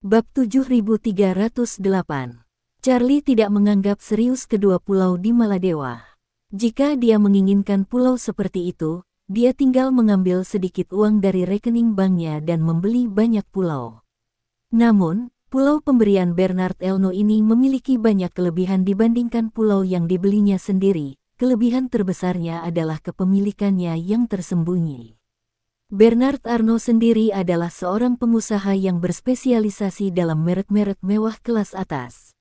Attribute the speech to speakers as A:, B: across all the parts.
A: Bab 7308. Charlie tidak menganggap serius kedua pulau di Maladewa. Jika dia menginginkan pulau seperti itu, dia tinggal mengambil sedikit uang dari rekening banknya dan membeli banyak pulau. Namun, pulau pemberian Bernard Elno ini memiliki banyak kelebihan dibandingkan pulau yang dibelinya sendiri. Kelebihan terbesarnya adalah kepemilikannya yang tersembunyi. Bernard Arnault sendiri adalah seorang pengusaha yang berspesialisasi dalam merek-merek mewah kelas atas.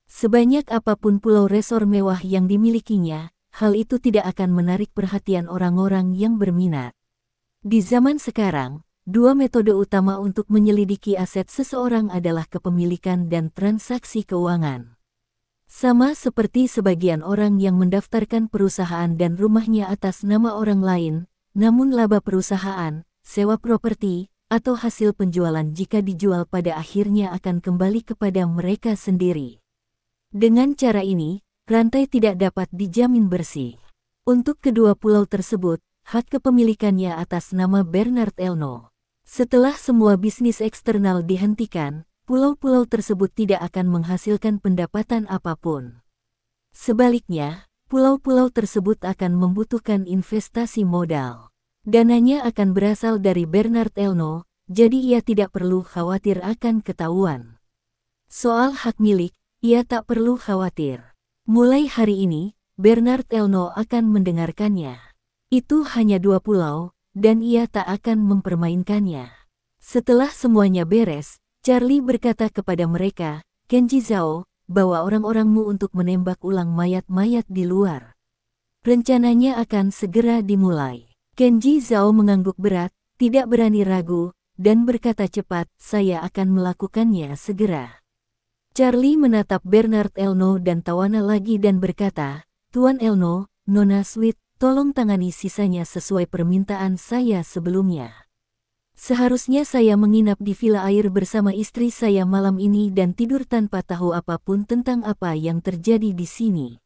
A: Sebanyak apapun pulau resor mewah yang dimilikinya, hal itu tidak akan menarik perhatian orang-orang yang berminat. Di zaman sekarang, dua metode utama untuk menyelidiki aset seseorang adalah kepemilikan dan transaksi keuangan. Sama seperti sebagian orang yang mendaftarkan perusahaan dan rumahnya atas nama orang lain, namun laba perusahaan, sewa properti, atau hasil penjualan jika dijual pada akhirnya akan kembali kepada mereka sendiri. Dengan cara ini, rantai tidak dapat dijamin bersih. Untuk kedua pulau tersebut, hak kepemilikannya atas nama Bernard Elno. Setelah semua bisnis eksternal dihentikan, pulau-pulau tersebut tidak akan menghasilkan pendapatan apapun. Sebaliknya, pulau-pulau tersebut akan membutuhkan investasi modal. Dananya akan berasal dari Bernard Elno, jadi ia tidak perlu khawatir akan ketahuan. Soal hak milik, ia tak perlu khawatir. Mulai hari ini, Bernard Elno akan mendengarkannya. Itu hanya 2 pulau, dan ia tak akan mempermainkannya. Setelah semuanya beres, Charlie berkata kepada mereka, Kenji Zhao, bawa orang-orangmu untuk menembak ulang mayat-mayat di luar. Rencananya akan segera dimulai. Kenji Zhao mengangguk berat, tidak berani ragu, dan berkata cepat, saya akan melakukannya segera. Charlie menatap Bernard Elno dan Tawana lagi dan berkata, Tuan Elno, Nona Sweet, tolong tangani sisanya sesuai permintaan saya sebelumnya. Seharusnya saya menginap di villa air bersama istri saya malam ini dan tidur tanpa tahu apapun tentang apa yang terjadi di sini.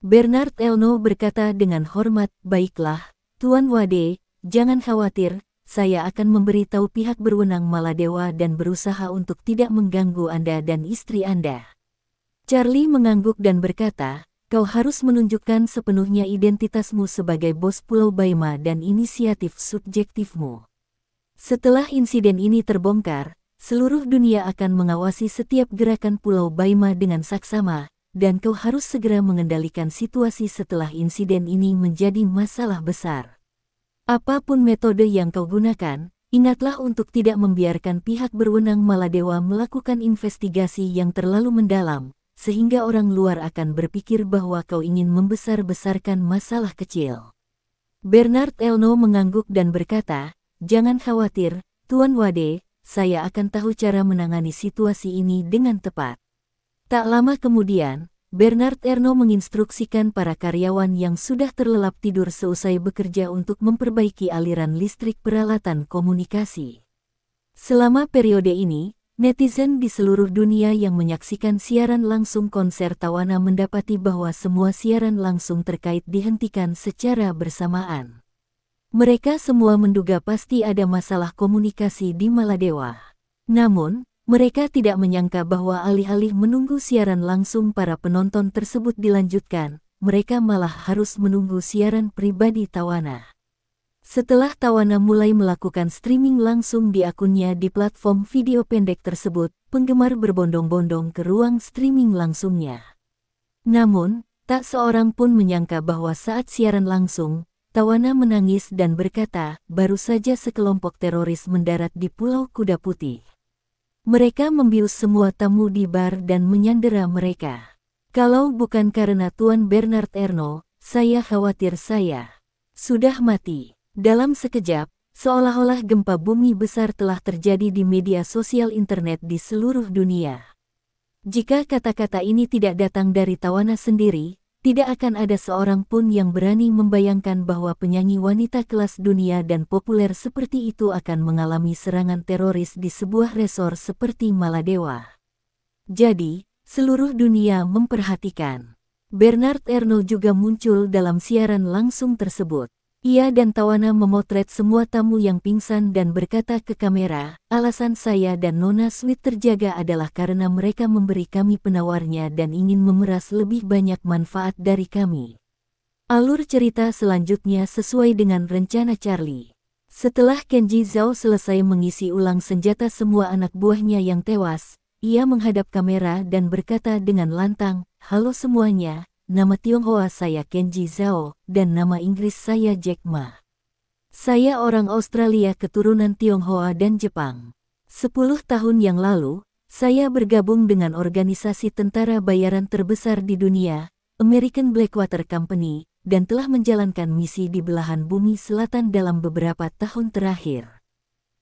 A: Bernard Elno berkata dengan hormat, baiklah, Tuan Wade, jangan khawatir, saya akan memberitahu pihak berwenang Maladewa dan berusaha untuk tidak mengganggu Anda dan istri Anda. Charlie mengangguk dan berkata, kau harus menunjukkan sepenuhnya identitasmu sebagai bos Pulau Baima dan inisiatif subjektifmu. Setelah insiden ini terbongkar, seluruh dunia akan mengawasi setiap gerakan Pulau Baima dengan saksama, dan kau harus segera mengendalikan situasi setelah insiden ini menjadi masalah besar. Apapun metode yang kau gunakan, ingatlah untuk tidak membiarkan pihak berwenang Maladewa melakukan investigasi yang terlalu mendalam, sehingga orang luar akan berpikir bahwa kau ingin membesar-besarkan masalah kecil. Bernard Elno mengangguk dan berkata, jangan khawatir, Tuan Wade, saya akan tahu cara menangani situasi ini dengan tepat. Tak lama kemudian, Bernard Elno menginstruksikan para karyawan yang sudah terlelap tidur seusai bekerja untuk memperbaiki aliran listrik peralatan komunikasi. Selama periode ini, netizen di seluruh dunia yang menyaksikan siaran langsung konser Tawana mendapati bahwa semua siaran langsung terkait dihentikan secara bersamaan. Mereka semua menduga pasti ada masalah komunikasi di Maladewa. Namun, mereka tidak menyangka bahwa alih-alih menunggu siaran langsung para penonton tersebut dilanjutkan, mereka malah harus menunggu siaran pribadi Tawana. Setelah Tawana mulai melakukan streaming langsung di akunnya di platform video pendek tersebut, penggemar berbondong-bondong ke ruang streaming langsungnya. Namun, tak seorang pun menyangka bahwa saat siaran langsung, Tawana menangis dan berkata, baru saja sekelompok teroris mendarat di Pulau Kuda Putih. Mereka membius semua tamu di bar dan menyandera mereka. Kalau bukan karena Tuan Bernard Elno, saya khawatir saya sudah mati. Dalam sekejap, seolah-olah gempa bumi besar telah terjadi di media sosial internet di seluruh dunia. Jika kata-kata ini tidak datang dari Tawana sendiri, tidak akan ada seorang pun yang berani membayangkan bahwa penyanyi wanita kelas dunia dan populer seperti itu akan mengalami serangan teroris di sebuah resor seperti Maladewa. Jadi, seluruh dunia memperhatikan. Bernard Elno juga muncul dalam siaran langsung tersebut. Ia dan Tawana memotret semua tamu yang pingsan dan berkata ke kamera, alasan saya dan Nona Sweet terjaga adalah karena mereka memberi kami penawarnya dan ingin memeras lebih banyak manfaat dari kami. Alur cerita selanjutnya sesuai dengan rencana Charlie. Setelah Kenji Zhao selesai mengisi ulang senjata semua anak buahnya yang tewas, ia menghadap kamera dan berkata dengan lantang, "Halo semuanya. Nama Tionghoa saya Kenji Zhao, dan nama Inggris saya Jack Ma. Saya orang Australia keturunan Tionghoa dan Jepang. 10 tahun yang lalu, saya bergabung dengan organisasi tentara bayaran terbesar di dunia, American Blackwater Company, dan telah menjalankan misi di belahan bumi selatan dalam beberapa tahun terakhir."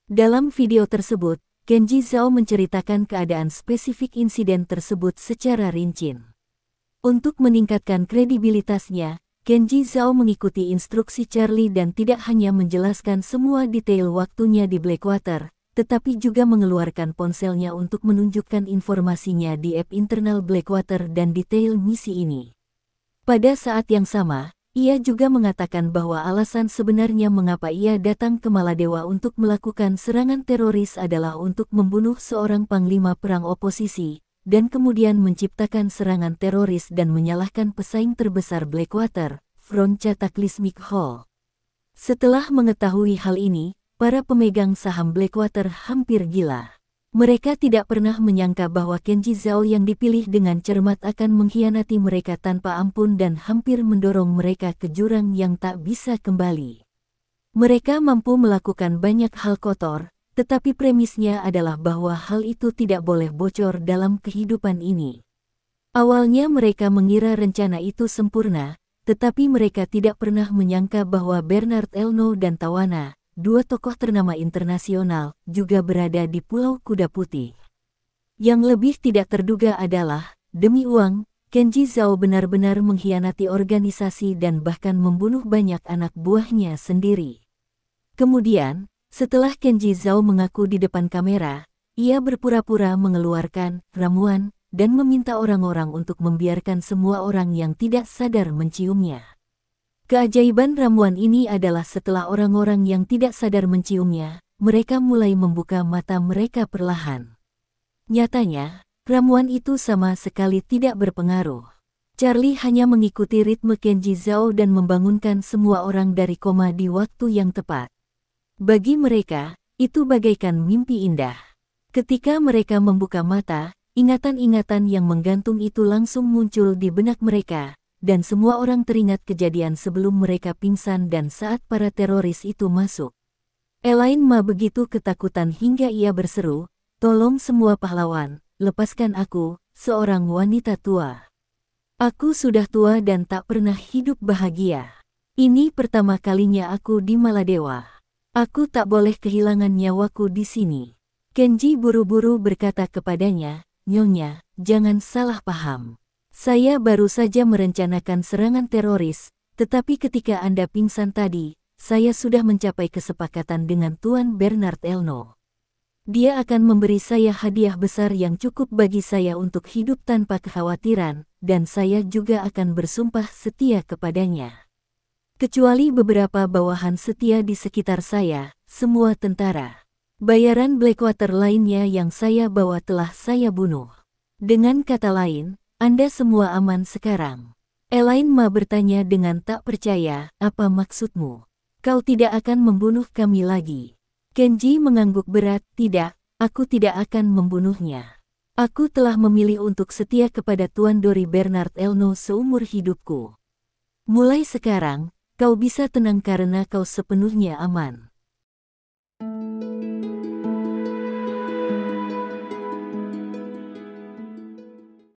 A: Dalam video tersebut, Kenji Zhao menceritakan keadaan spesifik insiden tersebut secara rinci. Untuk meningkatkan kredibilitasnya, Kenji Zhao mengikuti instruksi Charlie dan tidak hanya menjelaskan semua detail waktunya di Blackwater, tetapi juga mengeluarkan ponselnya untuk menunjukkan informasinya di app internal Blackwater dan detail misi ini. Pada saat yang sama, ia juga mengatakan bahwa alasan sebenarnya mengapa ia datang ke Maladewa untuk melakukan serangan teroris adalah untuk membunuh seorang panglima perang oposisi, dan kemudian menciptakan serangan teroris dan menyalahkan pesaing terbesar Blackwater, Front Cataclysmic Hall. Setelah mengetahui hal ini, para pemegang saham Blackwater hampir gila. Mereka tidak pernah menyangka bahwa Kenji Zhao yang dipilih dengan cermat akan mengkhianati mereka tanpa ampun dan hampir mendorong mereka ke jurang yang tak bisa kembali. Mereka mampu melakukan banyak hal kotor, tetapi premisnya adalah bahwa hal itu tidak boleh bocor dalam kehidupan ini. Awalnya mereka mengira rencana itu sempurna, tetapi mereka tidak pernah menyangka bahwa Bernard Elno dan Tawana, dua tokoh ternama internasional, juga berada di Pulau Kuda Putih. Yang lebih tidak terduga adalah, demi uang, Kenji Zhao benar-benar mengkhianati organisasi dan bahkan membunuh banyak anak buahnya sendiri. Kemudian, setelah Kenji Zhao mengaku di depan kamera, ia berpura-pura mengeluarkan ramuan dan meminta orang-orang untuk membiarkan semua orang yang tidak sadar menciumnya. Keajaiban ramuan ini adalah setelah orang-orang yang tidak sadar menciumnya, mereka mulai membuka mata mereka perlahan. Nyatanya, ramuan itu sama sekali tidak berpengaruh. Charlie hanya mengikuti ritme Kenji Zhao dan membangunkan semua orang dari koma di waktu yang tepat. Bagi mereka, itu bagaikan mimpi indah. Ketika mereka membuka mata, ingatan-ingatan yang menggantung itu langsung muncul di benak mereka, dan semua orang teringat kejadian sebelum mereka pingsan dan saat para teroris itu masuk. Elaine Ma begitu ketakutan hingga ia berseru, "Tolong semua pahlawan, lepaskan aku, seorang wanita tua. Aku sudah tua dan tak pernah hidup bahagia. Ini pertama kalinya aku di Maladewa. Aku tak boleh kehilangan nyawaku di sini." Kenji buru-buru berkata kepadanya, "Nyonya, jangan salah paham. Saya baru saja merencanakan serangan teroris, tetapi ketika Anda pingsan tadi, saya sudah mencapai kesepakatan dengan Tuan Bernard Elno. Dia akan memberi saya hadiah besar yang cukup bagi saya untuk hidup tanpa kekhawatiran, dan saya juga akan bersumpah setia kepadanya. Kecuali beberapa bawahan setia di sekitar saya, semua tentara. Bayaran Blackwater lainnya yang saya bawa telah saya bunuh. Dengan kata lain, Anda semua aman sekarang." Elaine Ma bertanya dengan tak percaya, "Apa maksudmu? Kau tidak akan membunuh kami lagi?" Kenji mengangguk berat, "Tidak, aku tidak akan membunuhnya. Aku telah memilih untuk setia kepada Tuan Dori Bernard Elno seumur hidupku. Mulai sekarang, kau bisa tenang karena kau sepenuhnya aman."